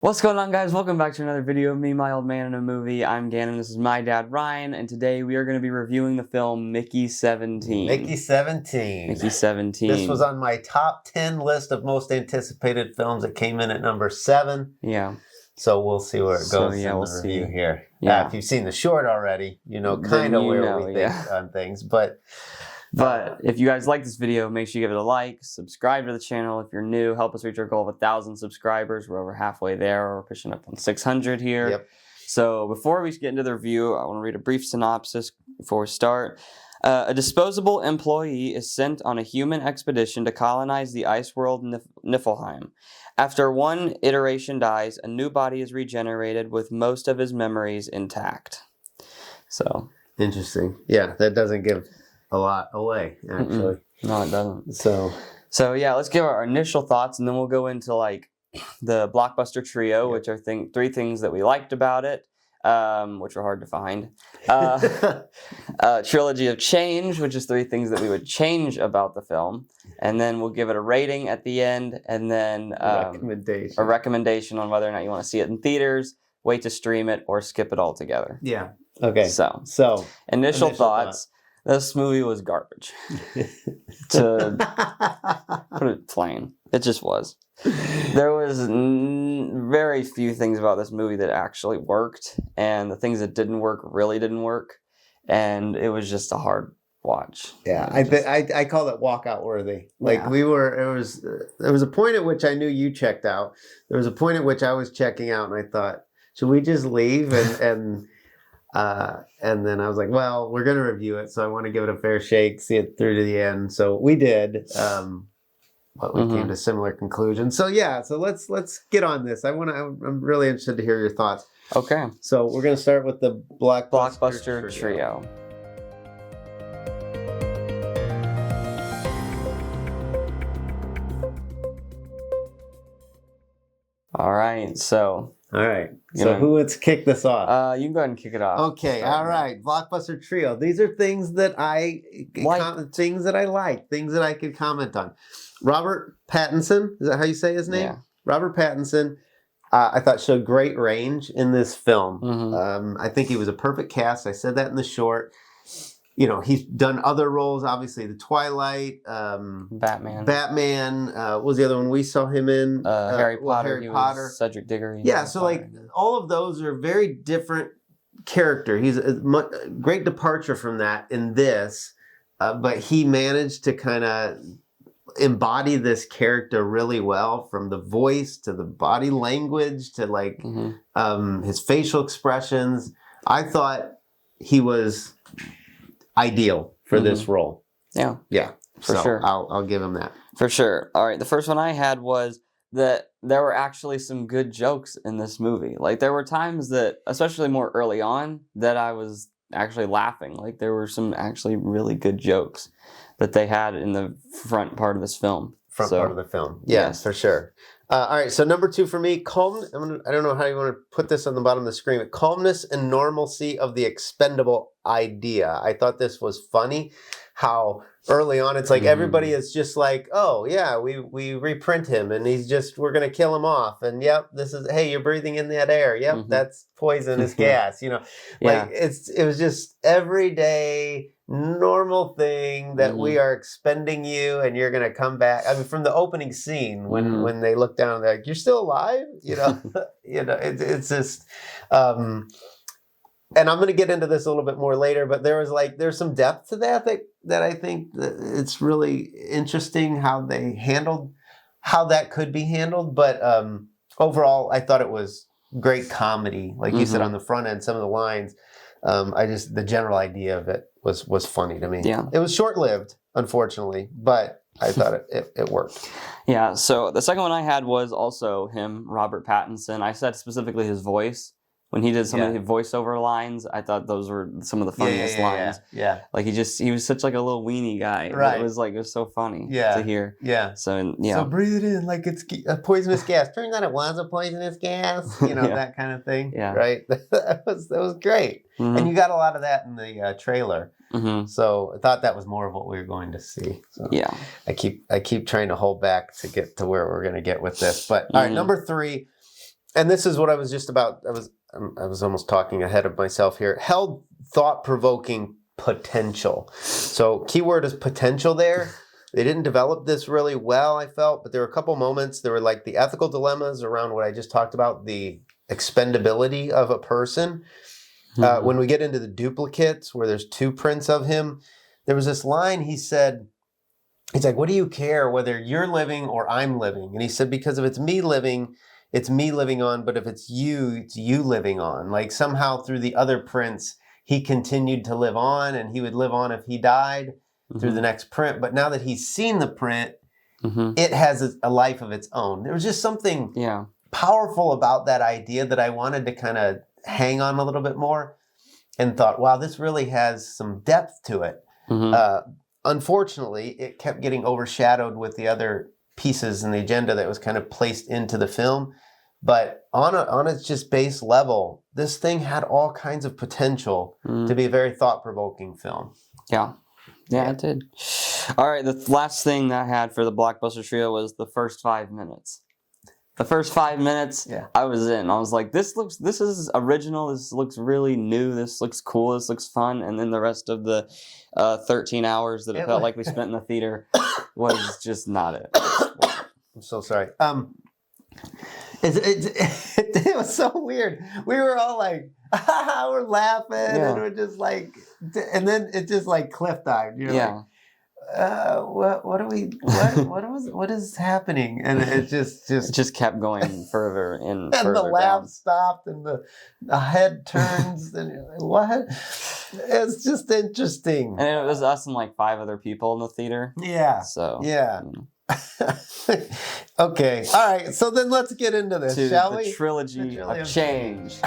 What's going on, guys? Welcome back to another video of me, my old man in a movie. I'm Gannon, this is my dad, Ryan, and today we are going to be reviewing the film Mickey 17. Mickey 17. Mickey 17. This was on my top 10 list of most anticipated films. It came in at number 7. Yeah. So we'll see where it goes in we'll the review see. here. Yeah. If you've seen the short already, you know kind of where we think on things. But if you guys like this video, make sure you give it a like, subscribe to the channel if you're new, help us reach our goal of 1,000 subscribers. We're over halfway there. We're pushing up on 600 here. Yep. So before we get into the review, I want to read a brief synopsis before we start. A disposable employee is sent on a human expedition to colonize the ice world Niflheim. After one iteration dies, a new body is regenerated with most of his memories intact. So interesting. Yeah, that doesn't give a lot away, actually. No, it doesn't. So yeah, let's give our initial thoughts, and then we'll go into like the blockbuster trio, which are three things that we liked about it, which are hard to find. Trilogy of change, which is 3 things that we would change about the film, and then we'll give it a rating at the end, and then a recommendation on whether or not you want to see it in theaters, wait to stream it, or skip it altogether. Yeah. Okay. So initial thoughts. This movie was garbage. To put it plain, it just was. There was very few things about this movie that actually worked, and the things that didn't work really didn't work, and it was just a hard watch. Yeah, I call it walkout worthy. Like there was a point at which I knew you checked out. There was a point at which I was checking out, and I thought, should we just leave? And then I was like, well, we're going to review it, so I want to give it a fair shake, see it through to the end. So we did, but we came to similar conclusions. So yeah, so let's get on this. I'm really interested to hear your thoughts. Okay. So we're going to start with the blockbuster trio. All right, so who wants to kick this off? You can go ahead and kick it off. Okay, all right. Blockbuster trio. These are things that I like, things that I like, things that I could comment on. Robert Pattinson, is that how you say his name? Yeah. Robert Pattinson, I thought showed great range in this film. I think he was a perfect cast. I said that in the short. You know, he's done other roles, obviously, The Twilight, Batman. What was the other one we saw him in? Harry Potter. Harry Potter. Cedric Diggory. Yeah, so like all of those are very different character. He's a great departure from that in this, but he managed to kind of embody this character really well, from the voice to the body language to like his facial expressions. I thought he was ideal for this role. Yeah, for sure. I'll give him that for sure. All right, the first one I had was that there were actually some good jokes in this movie. Like there were times that, especially more early on, that I was actually laughing. Like there were some actually really good jokes that they had in the front part of this film. Part of the film. Yes, for sure. All right, so number 2 for me, I don't know how you want to put this on the bottom of the screen, but calmness and normalcy of the expendable idea. I thought this was funny, how early on it's like everybody is just like, oh yeah, we reprint him and we're going to kill him off. And yep, hey, you're breathing in that air. Yep, that's poisonous gas, you know. Like it was just everyday normal thing that we are expending you and you're going to come back. I mean, from the opening scene when they look down, they're like, you're still alive, you know. It's just and I'm going to get into this a little bit more later, but there's some depth to that I think that it's really interesting how that could be handled. But overall, I thought it was great comedy. Like you said on the front end, some of the lines, the general idea of it was funny to me. Yeah. It was short-lived, unfortunately, but I thought it worked. Yeah, so the second one I had was also him, Robert Pattinson. I said specifically his voice. When he did some of the voiceover lines, I thought those were some of the funniest lines. Yeah. Like he was such like a little weenie guy. Right. It was so funny to hear. Yeah. So breathe it in like it's a poisonous gas. Turns out it was a poisonous gas. You know, that kind of thing. Yeah. Right. that was great. And you got a lot of that in the trailer. So I thought that was more of what we were going to see. So yeah. I keep trying to hold back to get to where we're going to get with this. But all right, number 3. and this is what I was just about. I was almost talking ahead of myself here. Held thought-provoking potential. So keyword is potential there. They didn't develop this really well, I felt, but there were a couple moments. There were like the ethical dilemmas around what I just talked about, the expendability of a person. When we get into the duplicates, where there's 2 prints of him, there was this line he said, he's like, what do you care whether you're living or I'm living? And he said, because if it's me living on, but if it's you living on. Like somehow through the other prints, he continued to live on, and he would live on if he died through the next print. But now that he's seen the print, it has a life of its own. There was just something powerful about that idea that I wanted to kind of hang on a little bit more, and thought, wow, this really has some depth to it. Unfortunately, it kept getting overshadowed with the other pieces in the agenda that was kind of placed into the film. But on its just base level, this thing had all kinds of potential to be a very thought-provoking film. Yeah, it did. All right, the last thing that I had for the blockbuster trio was the first 5 minutes. The first 5 minutes, I was in. I was like, this is original. This looks really new. This looks cool. This looks fun. And then the rest of the 13 hours that it felt like we spent in the theater was just not it. I'm so sorry. It was so weird. We were all like, we're laughing, and we're just like, and then it just like cliff dived. You're like, what is happening? And it just kept going further and further the laugh down. Stopped, and the head turns, and you're like, what? It's just interesting. And it was us and like 5 other people in the theater. Yeah. So Okay. All right. So then let's get into this, shall we? The trilogy of change.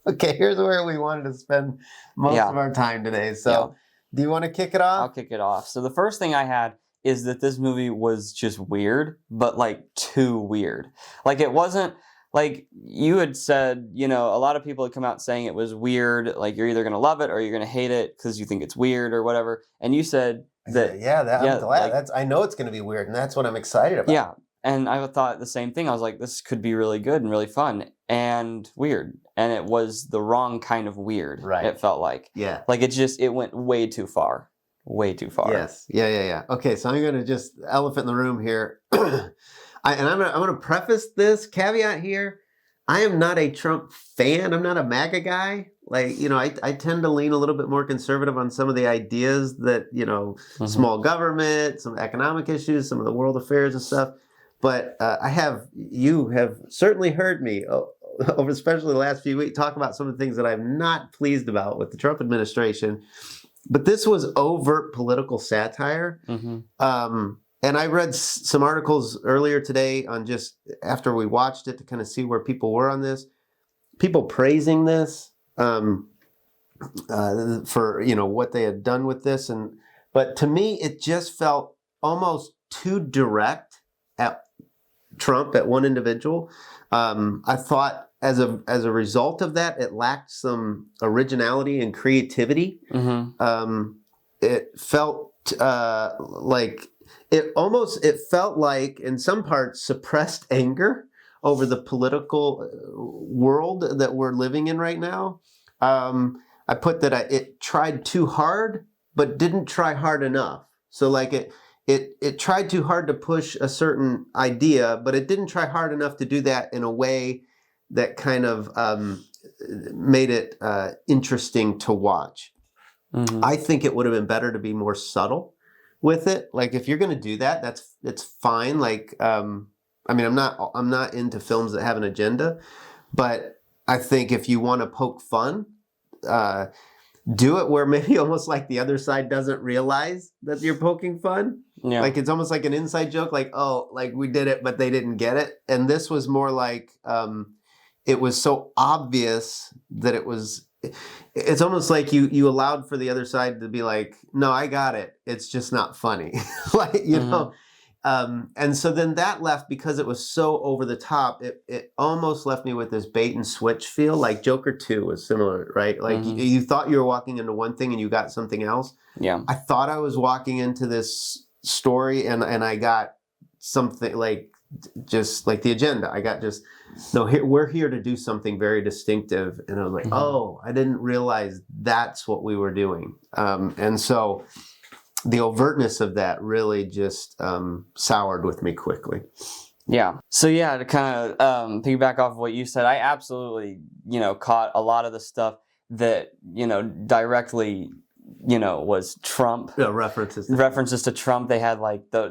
Okay, here's where we wanted to spend most of our time today. So, do you want to kick it off? I'll kick it off. So the first thing I had is that this movie was just weird, but like too weird. Like it wasn't, like you had said, a lot of people had come out saying it was weird. Like you're either going to love it or you're going to hate it because you think it's weird or whatever. And you said that... I'm glad. I know it's going to be weird, and that's what I'm excited about. Yeah, and I thought the same thing. I was like, this could be really good and really fun and weird. And it was the wrong kind of weird. Right. It felt like. Yeah. Like it went way too far. Way too far. Yes. Yeah. Okay, so I'm going to just elephant in the room here. I'm going to preface this caveat here. I am not a Trump fan. I'm not a MAGA guy. Like, I tend to lean a little bit more conservative on some of the ideas that, small government, some economic issues, some of the world affairs and stuff. But you have certainly heard me over especially the last few weeks talk about some of the things that I'm not pleased about with the Trump administration. But this was overt political satire. And I read some articles earlier today on just after we watched it to kind of see where people were on this. People praising this for what they had done with this, but to me it just felt almost too direct at Trump, at one individual. I thought as a result of that, it lacked some originality and creativity. It felt like. It felt like, in some parts, suppressed anger over the political world that we're living in right now. I put that it tried too hard, but didn't try hard enough. So like it tried too hard to push a certain idea, but it didn't try hard enough to do that in a way that kind of made it interesting to watch. I think it would have been better to be more subtle with it. Like if you're going to do that, it's fine. Like I'm not into films that have an agenda, but I think if you want to poke fun, do it where maybe almost like the other side doesn't realize that you're poking fun. Yeah. Like it's almost like an inside joke, like, oh, like we did it, but they didn't get it. And this was more like it was so obvious that it's almost like you allowed for the other side to be like, no, I got it. It's just not funny. Like, you know, And so then that left, because it was so over the top, it almost left me with this bait and switch feel. Like Joker 2 was similar, right? Like you thought you were walking into one thing and you got something else. Yeah. I thought I was walking into this story and I got something like just like the agenda. I got just, no, we're here to do something very distinctive. And I was like, oh, I didn't realize that's what we were doing. And so the overtness of that really just soured with me quickly. Yeah. So yeah, to kind of piggyback off of what you said, I absolutely, caught a lot of the stuff that, directly, was Trump. Yeah, references to Trump. They had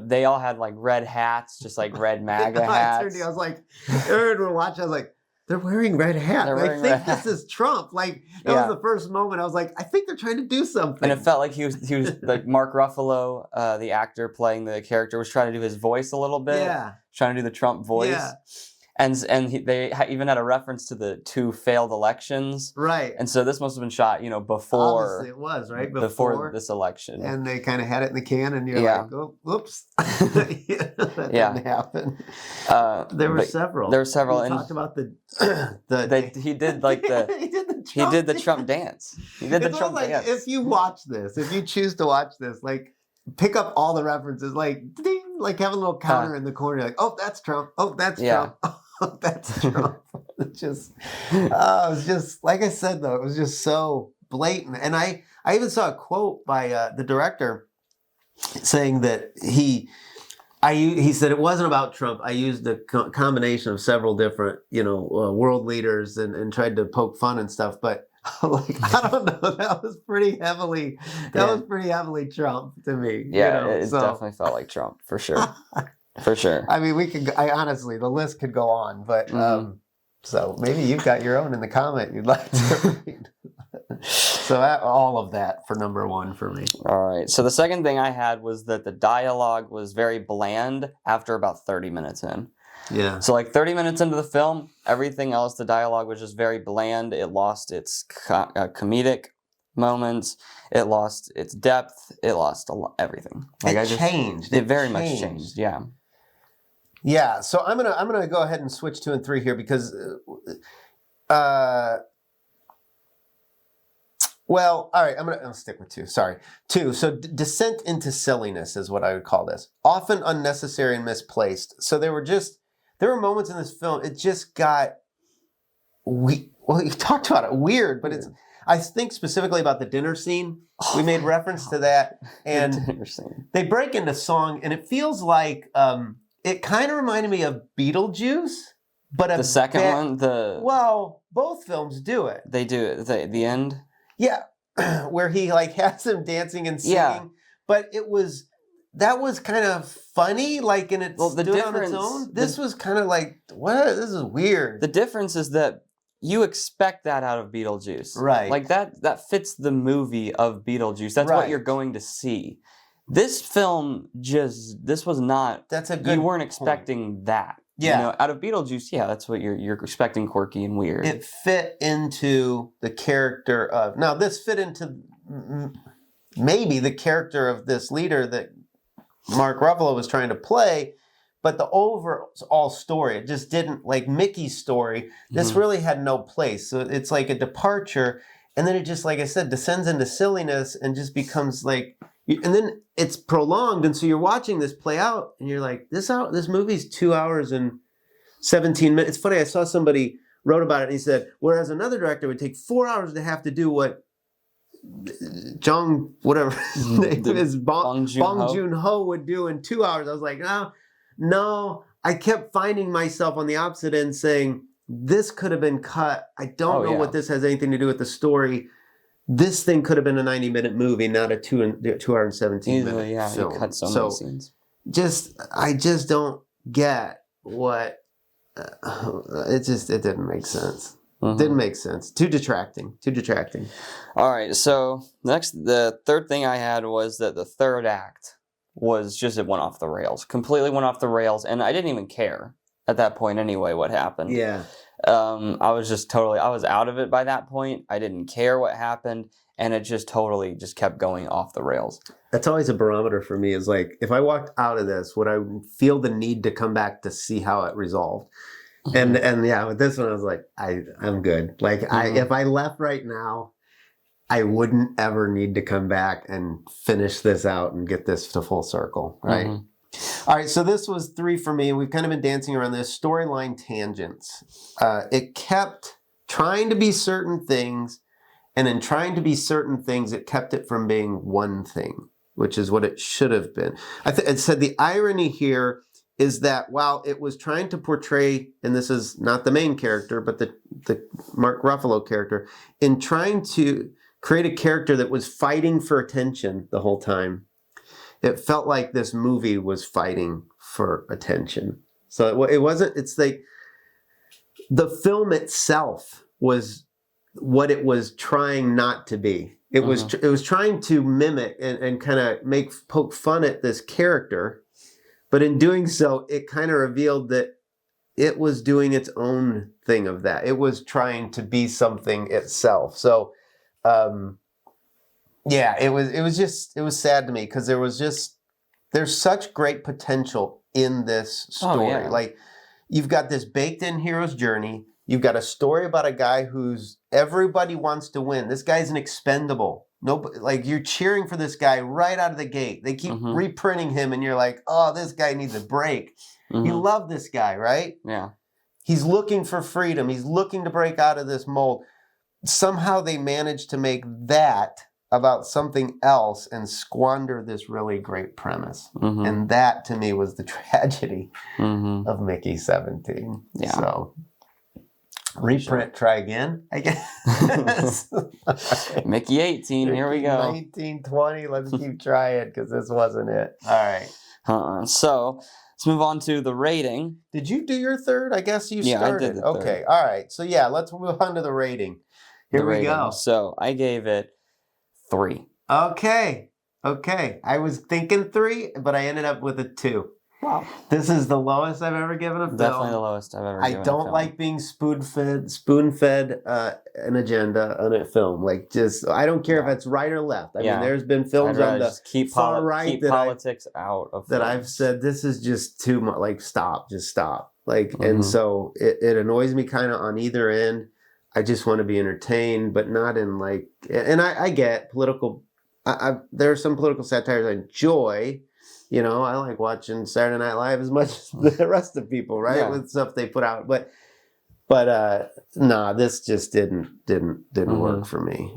they all had like red hats, just like red MAGA hats. I was like, we're watching, I was like, they're wearing red hats. I think this is Trump. Like, that was the first moment. I was like, I think they're trying to do something. And it felt like he was like Mark Ruffalo, the actor playing the character, was trying to do his voice a little bit. Yeah. Trying to do the Trump voice. Yeah. And they even had a reference to the 2 failed elections. Right. And so this must have been shot, before. Obviously it was, right? Before this election. And they kind of had it in the can and you're like, oh, whoops. That didn't happen. There were several. There were several. We talked about he did like he did the Trump dance. He did the Trump dance. If you watch this, if you choose to watch this, like, pick up all the references, like, ding, like have a little counter in the corner, like, oh, that's Trump. Oh, that's Trump. Oh, that's Trump. It was just, like I said, though, it was just so blatant. And I even saw a quote by the director saying that he said it wasn't about Trump. I used a combination of several different, world leaders and tried to poke fun and stuff. But like, I don't know, that was pretty heavily Trump to me. Yeah, it definitely felt like Trump for sure. For sure. I mean, honestly, the list could go on, but so maybe you've got your own in the comment you'd like to read. So all of that for number 1 for me. All right. So the second thing I had was that the dialogue was very bland after about 30 minutes in. Yeah. So like 30 minutes into the film, everything else, the dialogue was just very bland. It lost its comedic moments. It lost its depth. It lost everything. Like it changed. It very much changed. Yeah. Yeah. So I'm gonna go ahead and switch 2 and 3 here because, well, all right. I'm gonna stick with 2. Sorry, 2. So descent into silliness is what I would call this. Often unnecessary and misplaced. So there were moments in this film. It just got well, you talked about it, weird, but it's. I think specifically about the dinner scene. We made reference to that, and they break into song, and it feels like it kind of reminded me of Beetlejuice, but the second one. Well, both films do it. They do it. The end. Yeah, where he like has him dancing and singing, but that was kind of funny, like, and it stood on its own. This was kind of like, what? This is weird. The difference is that you expect that out of Beetlejuice. Right. Like that fits the movie of Beetlejuice. That's what you're going to see. This film this was not. That's a good. You weren't expecting that. Yeah. Out of Beetlejuice, that's what you're expecting, quirky and weird. It fit into the character of. Now this fit into maybe the character of this leader that Mark Ruffalo was trying to play. But the overall story, it just didn't, like Mickey's story, this really had no place. So it's like a departure. And then it just, like I said, descends into silliness and just becomes like, and then it's prolonged. And so you're watching this play out and you're like, this movie's 2 hours and 17 minutes. It's funny, I saw somebody wrote about it and he said, whereas another director would take 4 hours to have to do what whatever his name is, Bong Joon-ho would do in 2 hours. I was like, no, I kept finding myself on the opposite end saying, this could have been cut. I don't know what this has anything to do with the story. This thing could have been a 90-minute movie, not a 2 hour and 17 minute film. You cut so many scenes. I just don't get what, it didn't make sense. Didn't make sense. Too distracting. All right, so the third thing I had was that the third act it went off the rails. Completely went off the rails, and I didn't even care at that point anyway what happened. Yeah. I was out of it by that point. I didn't care what happened. and it just totally just kept going off the rails. That's always a barometer for me, is like, if I walked out of this, would I feel the need to come back to see how it resolved? And yeah, with this one, I was like, I'm good. Like, if I left right now, I wouldn't ever need to come back and finish this out and get this to full circle, right? All right, so this was 3 for me. We've kind of been dancing around this. Storyline tangents. It kept trying to be certain things, and in trying to be certain things, it kept it from being one thing, which is what it should have been. It said the irony here is that while it was trying to portray, and this is not the main character, but the Mark Ruffalo character, in trying to create a character that was fighting for attention the whole time, it felt like this movie was fighting for attention. So it wasn't, it's like the film itself was what it was trying not to be. It was trying to mimic and kind of poke fun at this character, but in doing so, it kind of revealed that it was doing its own thing of that. It was trying to be something itself. So, yeah, it was sad to me because there's such great potential in this story. Oh, yeah. Like, you've got this baked in hero's journey. You've got a story about a guy who's everybody wants to win. This guy's an expendable. Nobody, like, you're cheering for this guy right out of the gate. They keep reprinting him, and you're like, oh, this guy needs a break. You love this guy, right? Yeah. He's looking for freedom. He's looking to break out of this mold. Somehow they managed to make that about something else and squander this really great premise. And that, to me, was the tragedy of Mickey 17. Yeah. So, reprint, try again, I guess. Mickey 18, here we go. 19, 20, let's keep trying because this wasn't it. All right. So, let's move on to the rating. Did you do your third? I guess you started. Yeah, I did the third. Okay, all right. So, yeah, let's move on to the rating. Here we go. So, I gave it 3. Okay. I was thinking 3, but I ended up with a 2. Wow. This is the lowest I've ever given a film. Definitely the lowest I've ever given a film. I don't like being spoon-fed an agenda on a film. Like, just, I don't care if it's right or left. I mean, there's been films on the far right that politics out of that I've said, this is just too much. Like, just stop. Like, and so it annoys me kind of on either end. I just want to be entertained, but not in like, and I get political, there are some political satires I enjoy. You know, I like watching Saturday Night Live as much as the rest of people, right? Yeah. With stuff they put out. But nah, this just didn't work for me.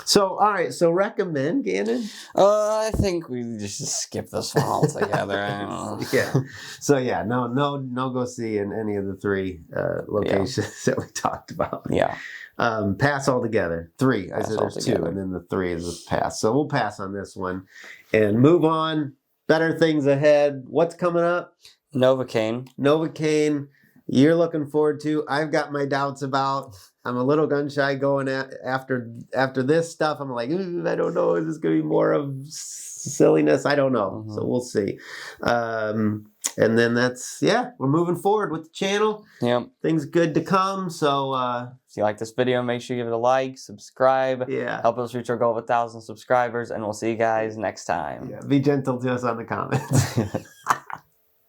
So, all right. So, recommend, Gannon? I think we just skip this one altogether. I don't know. Yeah. So, yeah, no go see in any of the 3 locations that we talked about. Yeah. Pass altogether. 3. I said there's 2, and then the 3 is a pass. So, we'll pass on this one and move on. Better things ahead. What's coming up? Novocaine. You're looking forward to. I've got my doubts about. I'm a little gun shy going after this stuff. I'm like, I don't know. Is this going to be more of silliness? I don't know. So we'll see. And then we're moving forward with the channel. Yep. Things good to come. So if you like this video, make sure you give it a like, subscribe. Yeah. Help us reach our goal of 1,000 subscribers, and we'll see you guys next time. Yeah. Be gentle to us on the comments.